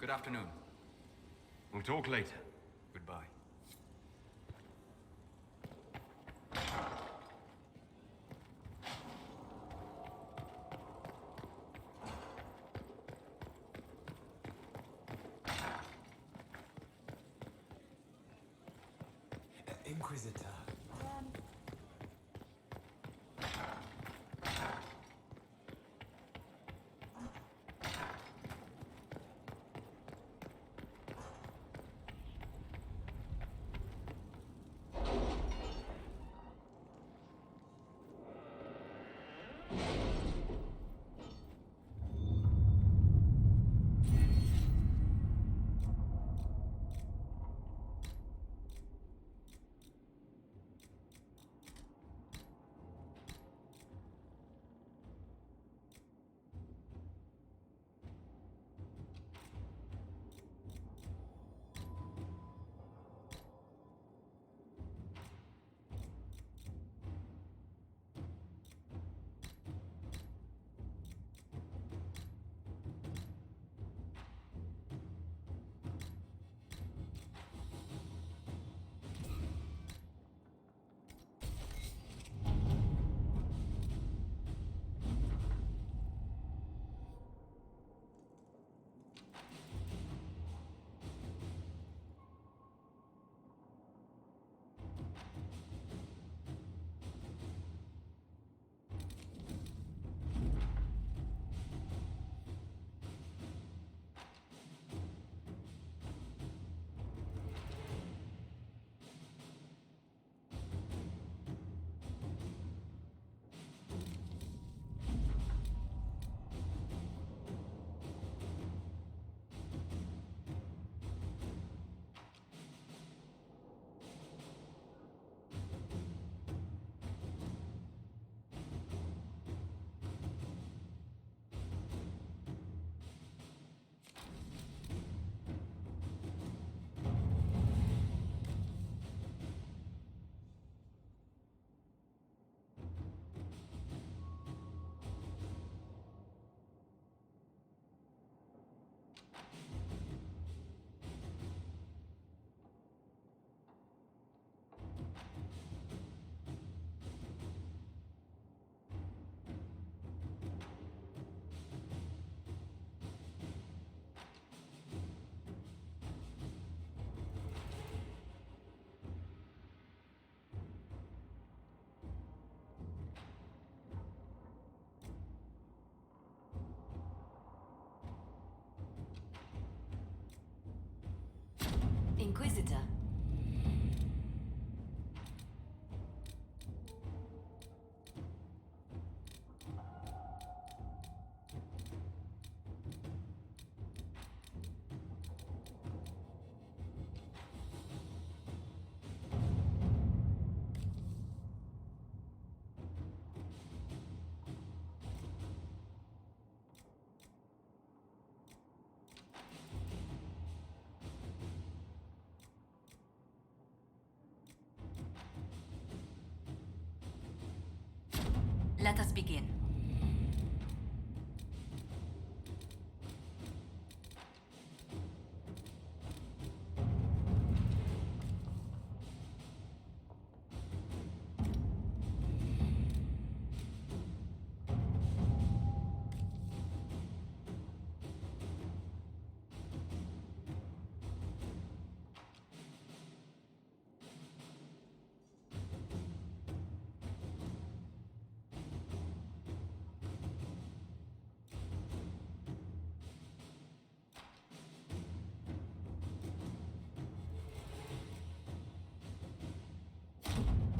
Good afternoon. We'll talk later. Goodbye. Inquisitor. Inquisitor. Let us begin.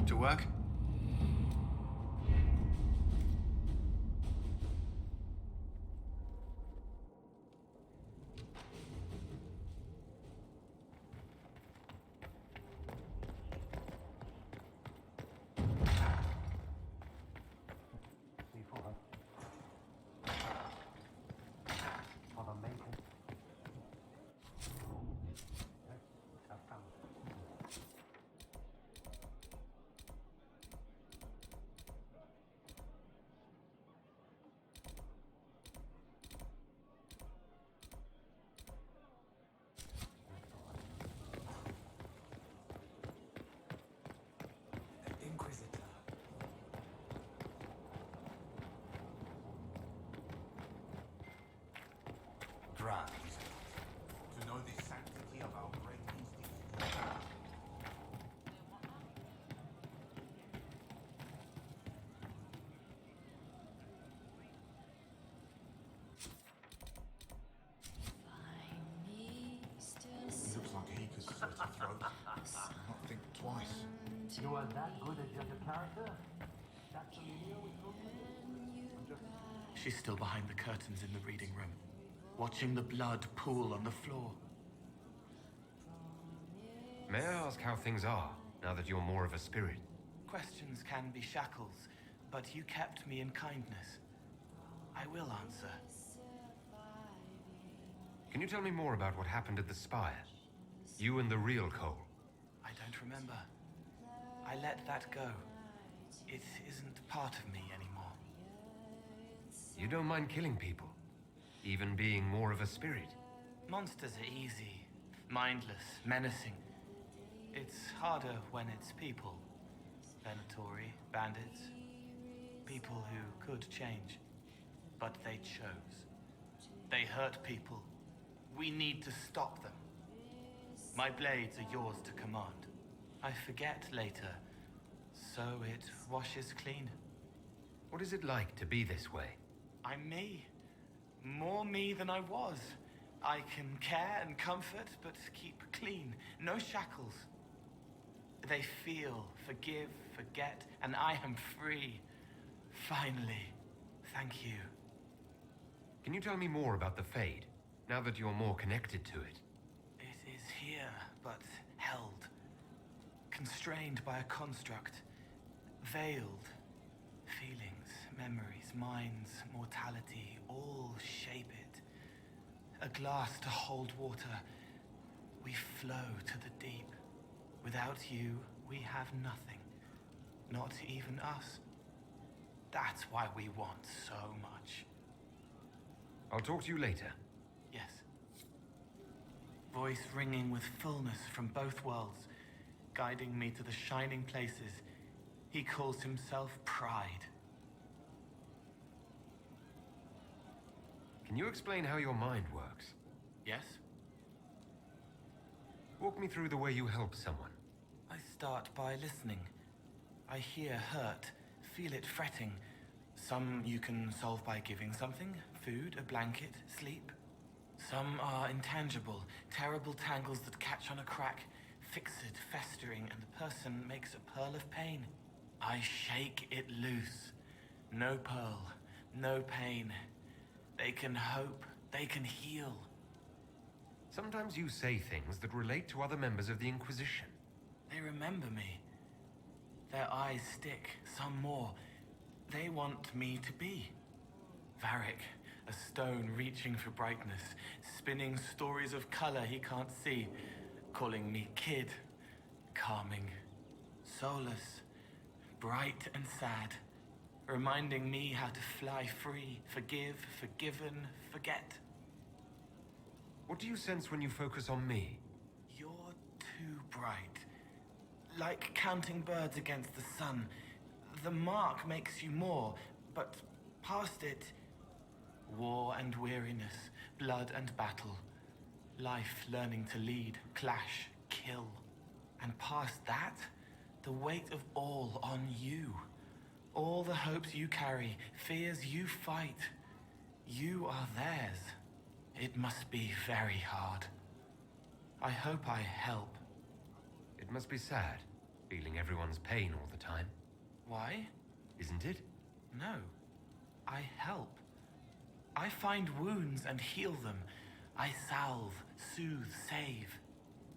To work? drag, is it? To know the sanctity of our great institution. He looks like he could slit a throat. And not think twice. You are that good at your character? That's Amelia we're talking about? She's still behind the curtains in the reading room, watching the blood pool on the floor. May I ask how things are, now that you're more of a spirit? Questions can be shackles, but you kept me in kindness. I will answer. Can you tell me more about what happened at the Spire? You and the real Cole. I don't remember. I let that go. It isn't part of me anymore. You don't mind killing people? Even being more of a spirit? Monsters are easy, mindless, menacing. It's harder when it's people. Venatori, bandits. People who could change. But they chose. They hurt people. We need to stop them. My blades are yours to command. I forget later, so it washes clean. What is it like to be this way? I'm me. More me than I was. I can care and comfort, but keep clean. No shackles. They feel, forgive, forget, and I am free. Finally. Thank you. Can you tell me more about the Fade, now that you're more connected to it? It is here, but held. Constrained by a construct. Veiled. Feelings, memories, minds, mortality, all shape it. A glass to hold water. We flow to the deep. Without you, we have nothing. Not even us. That's why we want so much. I'll talk to you later. Yes. Voice ringing with fullness from both worlds, guiding me to the shining places. He calls himself Pride. Can you explain how your mind works? Yes? Walk me through the way you help someone. I start by listening. I hear hurt, feel it fretting. Some you can solve by giving something, food, a blanket, sleep. Some are intangible, terrible tangles that catch on a crack, fixed, festering, and the person makes a pearl of pain. I shake it loose. No pearl, no pain. They can hope, they can heal. Sometimes you say things that relate to other members of the Inquisition. They remember me. Their eyes stick, some more. They want me to be. Varric, a stone reaching for brightness, spinning stories of color he can't see, calling me kid, calming, soulless, bright and sad, reminding me how to fly free, forgive, forgiven, forget. What do you sense when you focus on me? You're too bright. Like counting birds against the sun. The mark makes you more, but past it, war and weariness, blood and battle. Life learning to lead, clash, kill. And past that, the weight of all on you. All the hopes you carry, fears you fight. You are theirs. It must be very hard. I hope I help. It must be sad, feeling everyone's pain all the time. Why? Isn't it? No. I help. I find wounds and heal them. I salve, soothe, save.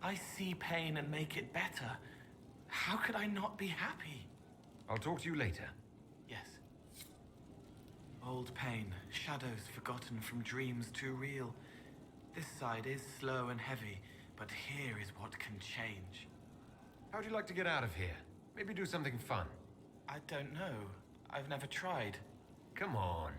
I see pain and make it better. How could I not be happy? I'll talk to you later. Yes. Old pain, shadows forgotten from dreams too real. This side is slow and heavy, but here is what can change. How'd you like to get out of here? Maybe do something fun. I don't know. I've never tried. Come on.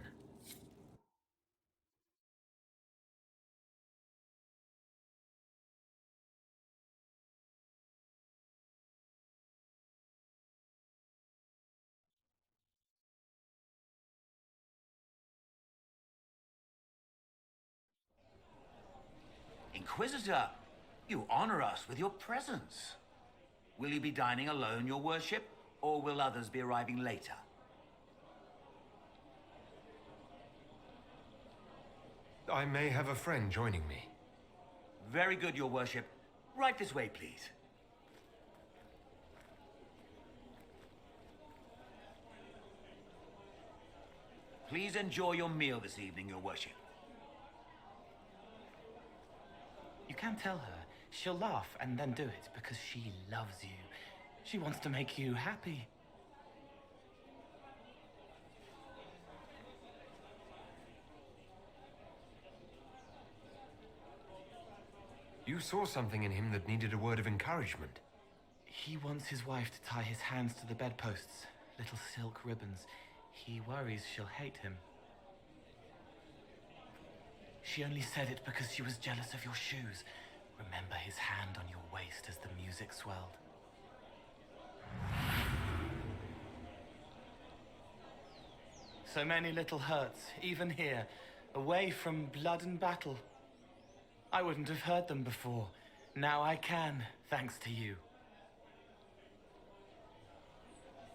Inquisitor, you honor us with your presence. Will you be dining alone, your worship, or will others be arriving later? I may have a friend joining me. Very good, your worship. Right this way, please. Please enjoy your meal this evening, your worship. You can tell her. She'll laugh and then do it because she loves you. She wants to make you happy. You saw something in him that needed a word of encouragement. He wants his wife to tie his hands to the bedposts, little silk ribbons. He worries she'll hate him. She only said it because she was jealous of your shoes. Remember his hand on your waist as the music swelled. So many little hurts, even here, away from blood and battle. I wouldn't have heard them before. Now I can, thanks to you.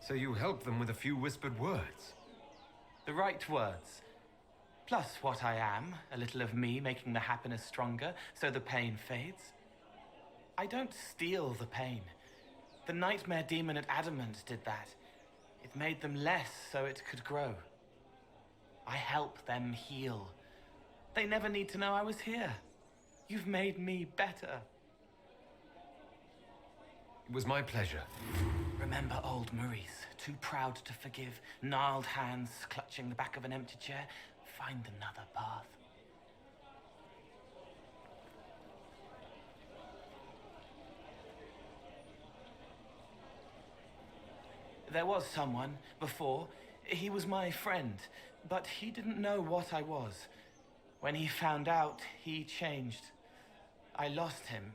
So you helped them with a few whispered words? The right words. Plus what I am, a little of me making the happiness stronger, so the pain fades. I don't steal the pain. The nightmare demon at Adamant did that. It made them less so it could grow. I help them heal. They never need to know I was here. You've made me better. It was my pleasure. Remember old Maurice, too proud to forgive, gnarled hands clutching the back of an empty chair? Find another path. There was someone before. He was my friend, but he didn't know what I was. When he found out, he changed. I lost him.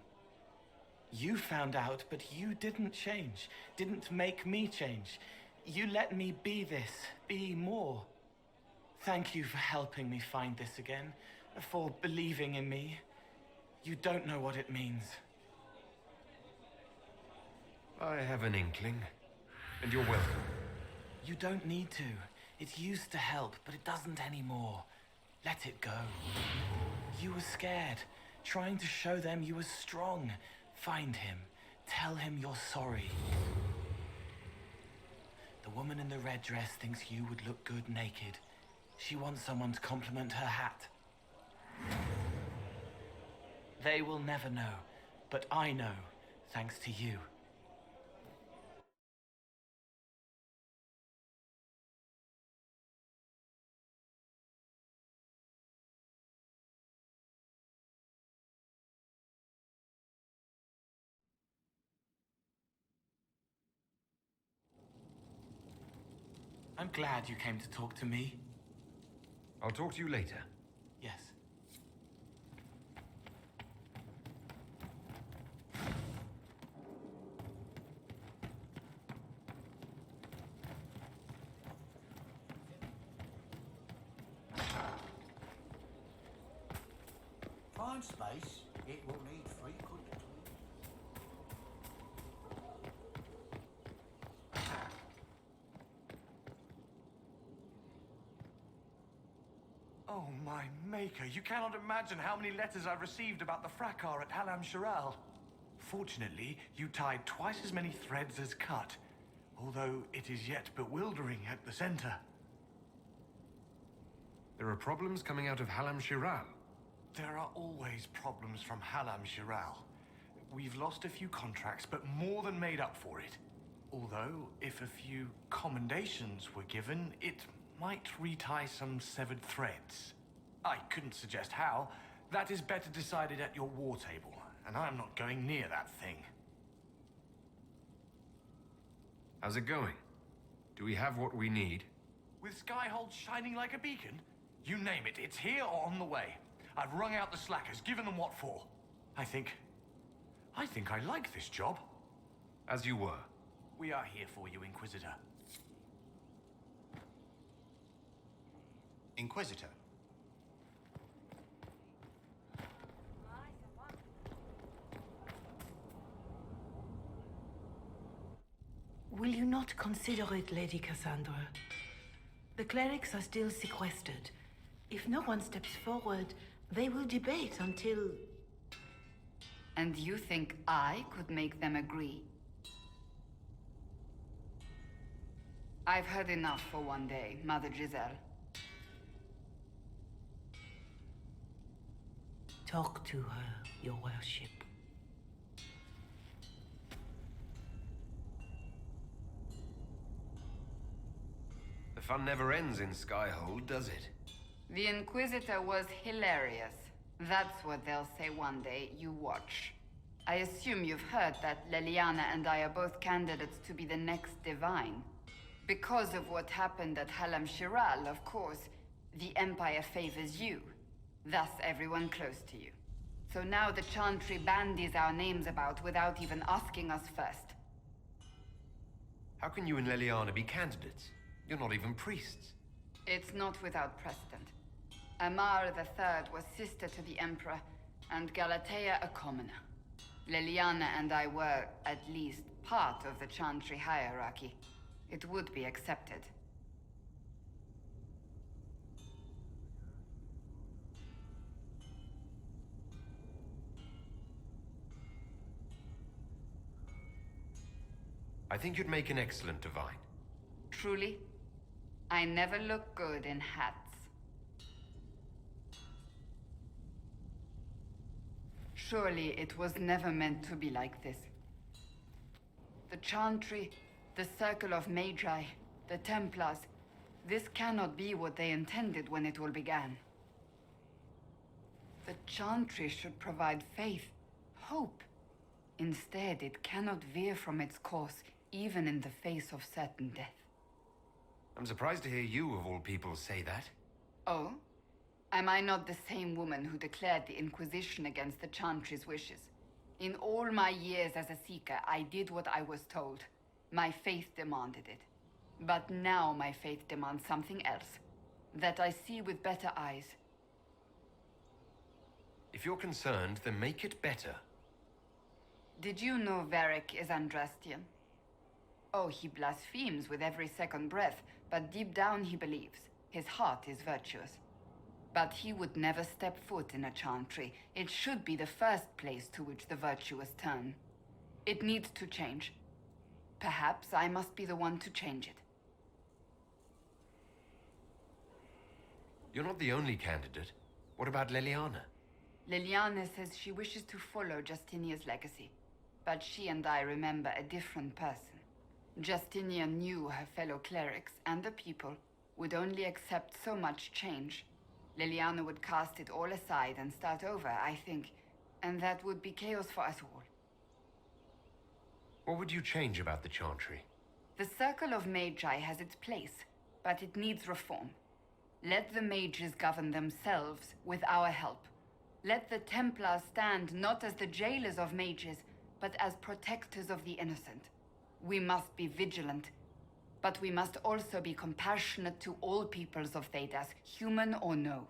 You found out, but you didn't change. Didn't make me change. You let me be this, be more. Thank you for helping me find this again, for believing in me. You don't know what it means. I have an inkling, and you're welcome. You don't need to. It used to help, but it doesn't anymore. Let it go. You were scared, trying to show them you were strong. Find him. Tell him you're sorry. The woman in the red dress thinks you would look good naked. She wants someone to compliment her hat. They will never know, but I know, thanks to you. I'm glad you came to talk to me. I'll talk to you later. Yes. Find space. It will need frequent cleaning. Oh, my maker, you cannot imagine how many letters I've received about the fracas at Halam Shiral. Fortunately, you tied twice as many threads as cut, although it is yet bewildering at the center. There are problems coming out of Halam Shiral. There are always problems from Halam Shiral. We've lost a few contracts, but more than made up for it. Although, if a few commendations were given, it might retie some severed threads. I couldn't suggest how. That is better decided at your war table, and I'm not going near that thing. How's it going? Do we have what we need? With Skyhold shining like a beacon? You name it, it's here or on the way. I've wrung out the slackers, given them what for. I think I like this job. As you were. We are here for you, Inquisitor. Inquisitor. Will you not consider it, Lady Cassandra? The clerics are still sequestered. If no one steps forward, they will debate until... And you think I could make them agree? I've heard enough for one day, Mother Giselle. Talk to her, your worship. The fun never ends in Skyhold, does it? The Inquisitor was hilarious. That's what they'll say one day. You watch. I assume you've heard that Leliana and I are both candidates to be the next Divine. Because of what happened at Halam Shiral, of course, the Empire favors you. Thus, everyone close to you. So now the Chantry bandies our names about without even asking us first. How can you and Leliana be candidates? You're not even priests. It's not without precedent. Amar III was sister to the Emperor, and Galatea a commoner. Leliana and I were, at least, part of the Chantry hierarchy. It would be accepted. I think you'd make an excellent Divine. Truly? I never look good in hats. Surely it was never meant to be like this. The Chantry, the Circle of Magi, the Templars, this cannot be what they intended when it all began. The Chantry should provide faith, hope. Instead, it cannot veer from its course, even in the face of certain death. I'm surprised to hear you, of all people, say that. Oh? Am I not the same woman who declared the Inquisition against the Chantry's wishes? In all my years as a Seeker, I did what I was told. My faith demanded it. But now my faith demands something else. That I see with better eyes. If you're concerned, then make it better. Did you know Varric is Andrastian? Oh, he blasphemes with every second breath, but deep down he believes. His heart is virtuous. But he would never step foot in a Chantry. It should be the first place to which the virtuous turn. It needs to change. Perhaps I must be the one to change it. You're not the only candidate. What about Leliana? Leliana says she wishes to follow Justinia's legacy. But she and I remember a different person. Justinia knew her fellow clerics and the people would only accept so much change. Leliana would cast it all aside and start over, I think. And that would be chaos for us all. What would you change about the Chantry? The Circle of Magi has its place, but it needs reform. Let the mages govern themselves with our help. Let the Templars stand not as the jailers of mages, but as protectors of the innocent. We must be vigilant, but we must also be compassionate to all peoples of Thedas, human or no.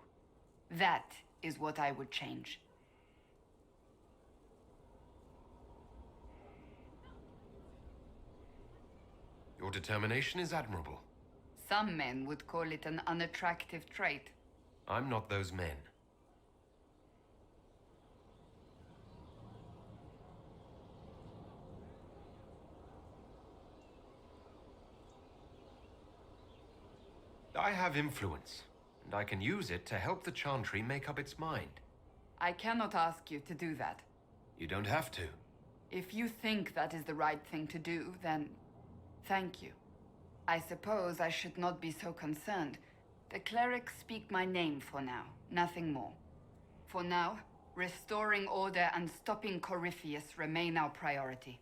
That is what I would change. Your determination is admirable. Some men would call it an unattractive trait. I'm not those men. I have influence, and I can use it to help the Chantry make up its mind. I cannot ask you to do that. You don't have to. If you think that is the right thing to do, then thank you. I suppose I should not be so concerned. The clerics speak my name for now, nothing more. For now, restoring order and stopping Corypheus remain our priority.